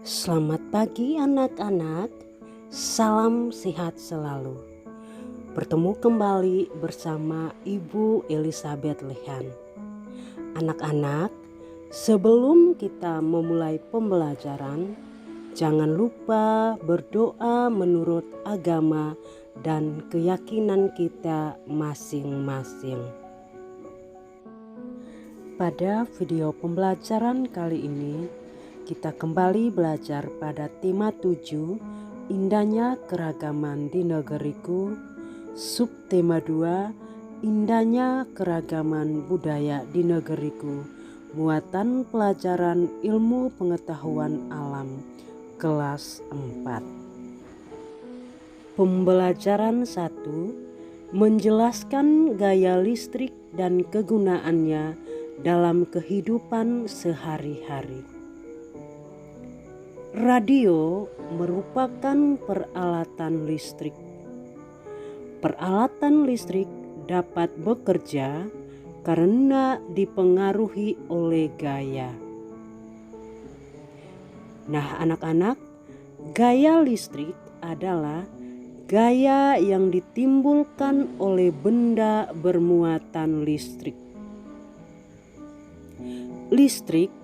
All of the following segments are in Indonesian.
Selamat pagi anak-anak, salam sehat selalu. Bertemu kembali bersama Ibu Elizabeth Lehan. Anak-anak, sebelum kita memulai pembelajaran, jangan lupa berdoa menurut agama dan keyakinan kita masing-masing. Pada video pembelajaran kali ini, kita kembali belajar pada tema 7, indahnya keragaman di negeriku. Subtema 2, indahnya keragaman budaya di negeriku. Muatan pelajaran ilmu pengetahuan alam, kelas 4. Pembelajaran 1, menjelaskan gaya listrik dan kegunaannya dalam kehidupan sehari-hari. Radio merupakan peralatan listrik. Peralatan listrik dapat bekerja karena dipengaruhi oleh gaya. Nah, anak-anak, gaya listrik adalah gaya yang ditimbulkan oleh benda bermuatan listrik. Listrik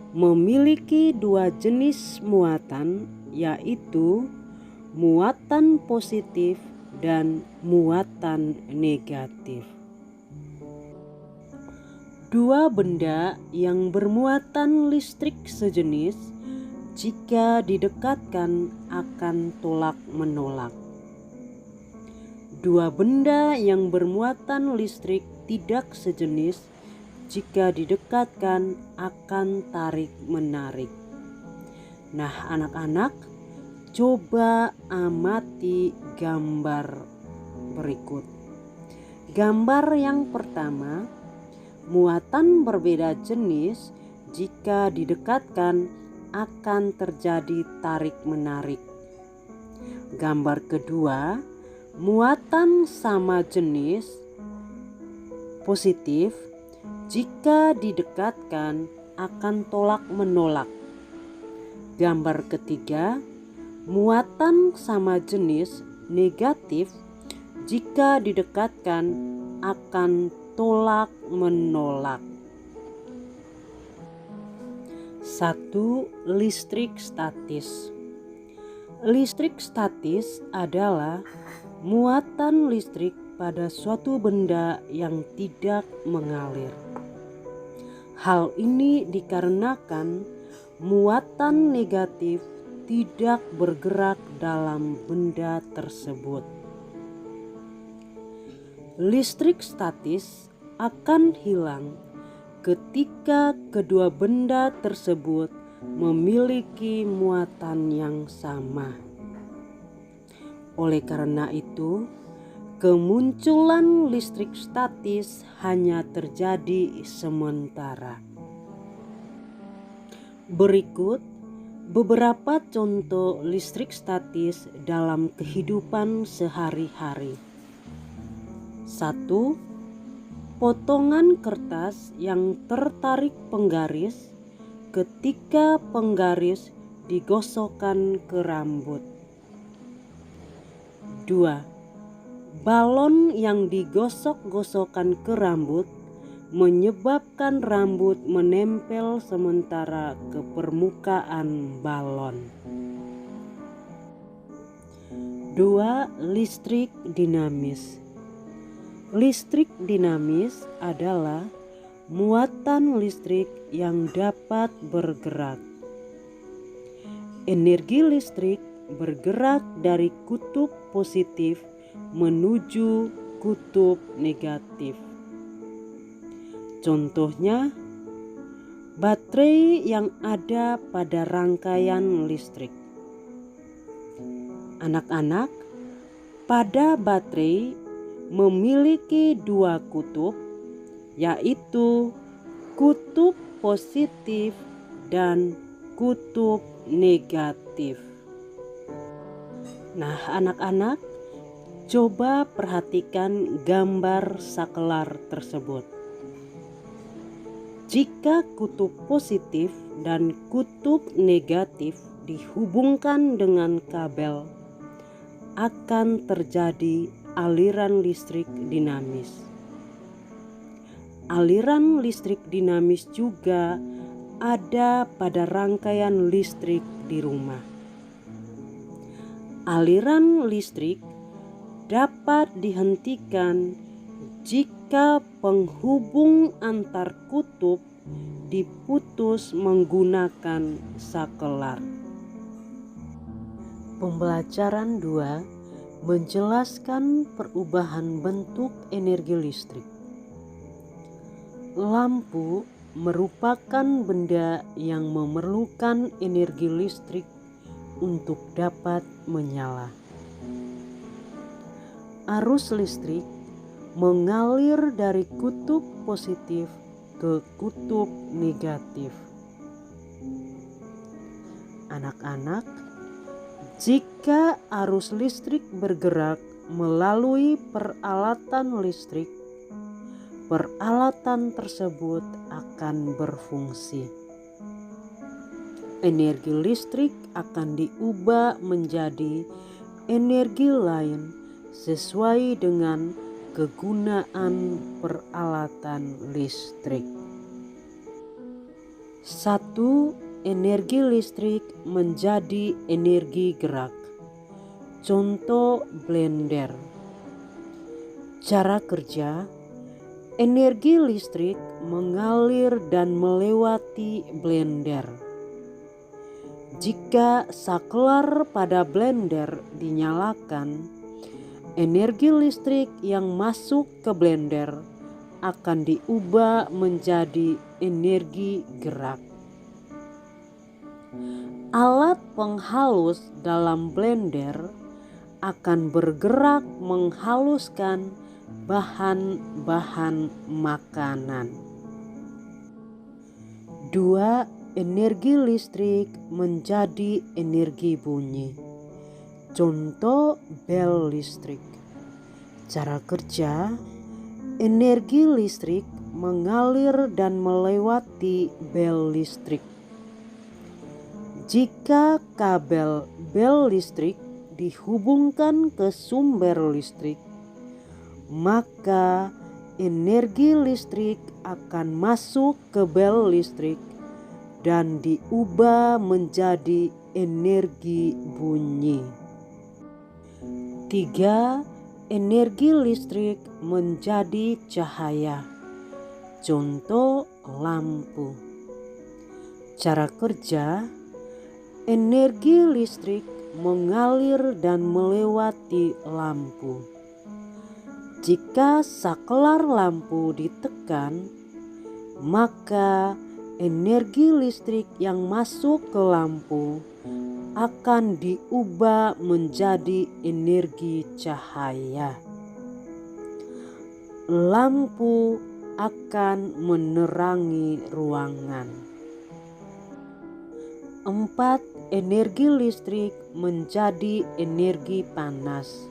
memiliki dua jenis muatan, yaitu muatan positif dan muatan negatif. Dua benda yang bermuatan listrik sejenis, jika didekatkan akan tolak-menolak. Dua benda yang bermuatan listrik tidak sejenis, jika didekatkan akan tarik-menarik. Nah, anak-anak, coba amati gambar berikut. Gambar yang pertama, muatan berbeda jenis jika didekatkan akan terjadi tarik-menarik. Gambar kedua, muatan sama jenis positif jika didekatkan akan tolak-menolak. Gambar ketiga, muatan sama jenis negatif jika didekatkan akan tolak-menolak. 1. Listrik statis. Listrik statis adalah muatan listrik pada suatu benda yang tidak mengalir. Hal ini dikarenakan muatan negatif tidak bergerak dalam benda tersebut. Listrik statis akan hilang ketika kedua benda tersebut memiliki muatan yang sama. Oleh karena itu, kemunculan listrik statis hanya terjadi sementara. Berikut beberapa contoh listrik statis dalam kehidupan sehari-hari. 1. Potongan kertas yang tertarik penggaris ketika penggaris digosokkan ke rambut. 2. Balon yang digosok-gosokkan ke rambut menyebabkan rambut menempel sementara ke permukaan balon. 2. Listrik dinamis. Listrik dinamis adalah muatan listrik yang dapat bergerak. Energi listrik bergerak dari kutub positif menuju kutub negatif. Contohnya, baterai yang ada pada rangkaian listrik. Anak-anak, pada baterai memiliki dua kutub, yaitu kutub positif dan kutub negatif. Nah, anak-anak, coba perhatikan gambar saklar tersebut. Jika kutub positif dan kutub negatif dihubungkan dengan kabel, akan terjadi aliran listrik dinamis. Aliran listrik dinamis juga ada pada rangkaian listrik di rumah. Aliran listrik dapat dihentikan jika penghubung antar kutub diputus menggunakan sakelar. Pembelajaran 2 menjelaskan perubahan bentuk energi listrik. Lampu merupakan benda yang memerlukan energi listrik untuk dapat menyala. Arus listrik mengalir dari kutub positif ke kutub negatif. Anak-anak, jika arus listrik bergerak melalui peralatan listrik, peralatan tersebut akan berfungsi. Energi listrik akan diubah menjadi energi lain sesuai dengan kegunaan peralatan listrik. 1. Energi listrik menjadi energi gerak. Contoh blender. Cara kerja: energi listrik mengalir dan melewati blender. Jika saklar pada blender dinyalakan, energi listrik yang masuk ke blender akan diubah menjadi energi gerak. Alat penghalus dalam blender akan bergerak menghaluskan bahan-bahan makanan. 2. Energi listrik menjadi energi bunyi. Contoh bel listrik. Cara kerja: energi listrik mengalir dan melewati bel listrik. Jika kabel bel listrik dihubungkan ke sumber listrik, maka energi listrik akan masuk ke bel listrik dan diubah menjadi energi bunyi. 3. Energi listrik menjadi cahaya. Contoh lampu. Cara kerja: energi listrik mengalir dan melewati lampu. Jika saklar lampu ditekan, maka energi listrik yang masuk ke lampu akan diubah menjadi energi cahaya. Lampu akan menerangi ruangan. 4. Energi listrik menjadi energi panas.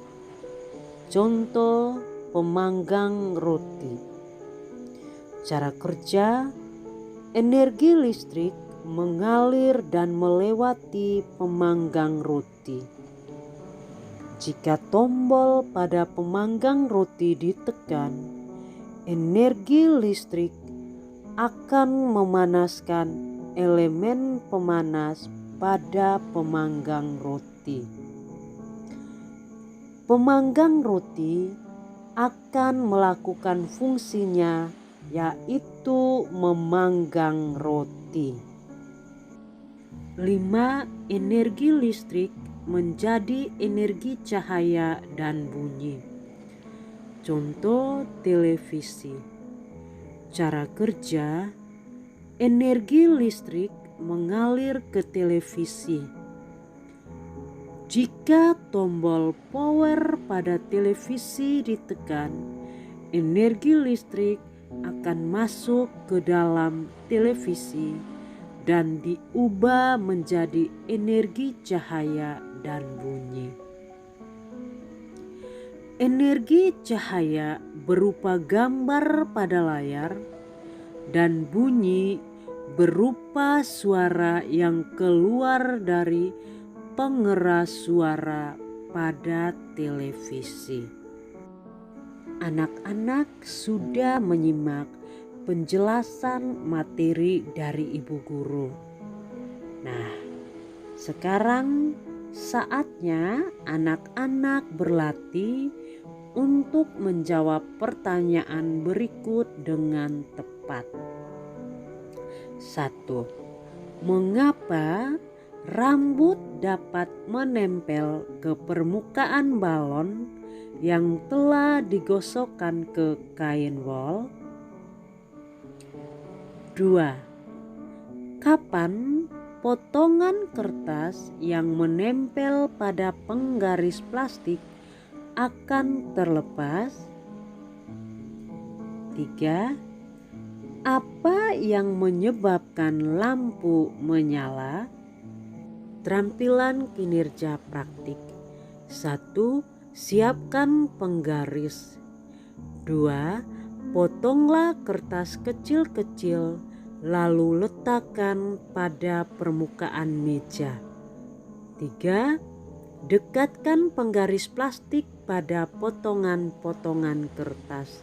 Contoh pemanggang roti. Cara kerja: energi listrik mengalir dan melewati pemanggang roti. Jika tombol pada pemanggang roti ditekan, energi listrik akan memanaskan elemen pemanas pada pemanggang roti. Pemanggang roti akan melakukan fungsinya, yaitu memanggang roti. 5. Energi listrik menjadi energi cahaya dan bunyi. Contoh televisi. Cara kerja: energi listrik mengalir ke televisi. Jika tombol power pada televisi ditekan, energi listrik akan masuk ke dalam televisi dan diubah menjadi energi cahaya dan bunyi. Energi cahaya berupa gambar pada layar dan bunyi berupa suara yang keluar dari pengeras suara pada televisi. Anak-anak sudah menyimak penjelasan materi dari ibu guru. Nah, sekarang saatnya anak-anak berlatih untuk menjawab pertanyaan berikut dengan tepat. 1. Mengapa rambut dapat menempel ke permukaan balon yang telah digosokkan ke kain wol? 2. Kapan potongan kertas yang menempel pada penggaris plastik akan terlepas? 3. Apa yang menyebabkan lampu menyala? Keterampilan kinerja praktik. 1. Siapkan penggaris. 2. Potonglah kertas kecil-kecil lalu letakkan pada permukaan meja. 3. Dekatkan penggaris plastik pada potongan-potongan kertas.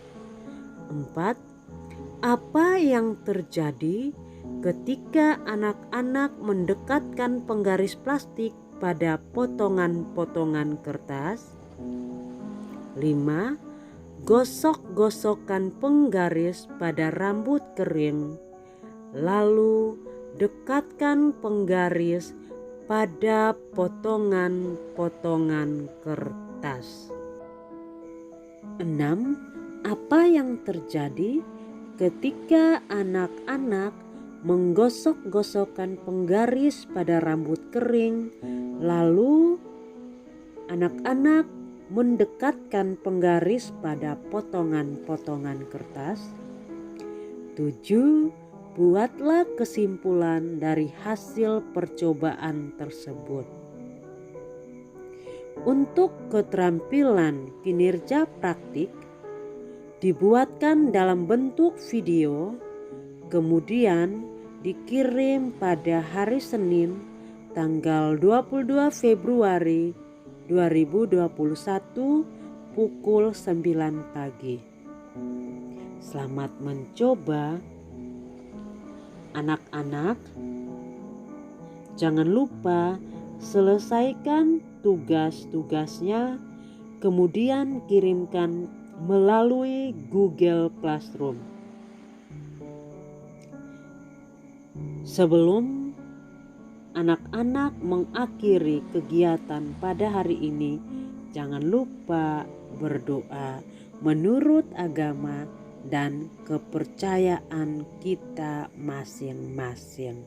4. Apa yang terjadi ketika anak-anak mendekatkan penggaris plastik pada potongan-potongan kertas? 5. Gosok-gosokkan penggaris pada rambut kering, lalu dekatkan penggaris pada potongan-potongan kertas. 6. Apa yang terjadi ketika anak-anak menggosok-gosokkan penggaris pada rambut kering, lalu anak-anak mendekatkan penggaris pada potongan-potongan kertas? 7. Buatlah kesimpulan dari hasil percobaan tersebut. Untuk keterampilan kinerja praktik dibuatkan dalam bentuk video, kemudian dikirim pada hari Senin tanggal 22 Februari 2021 pukul 9 pagi. Selamat mencoba anak-anak. Jangan lupa selesaikan tugas-tugasnya, kemudian kirimkan melalui Google Classroom. Sebelum anak-anak mengakhiri kegiatan pada hari ini, jangan lupa berdoa menurut agama dan kepercayaan kita masing-masing.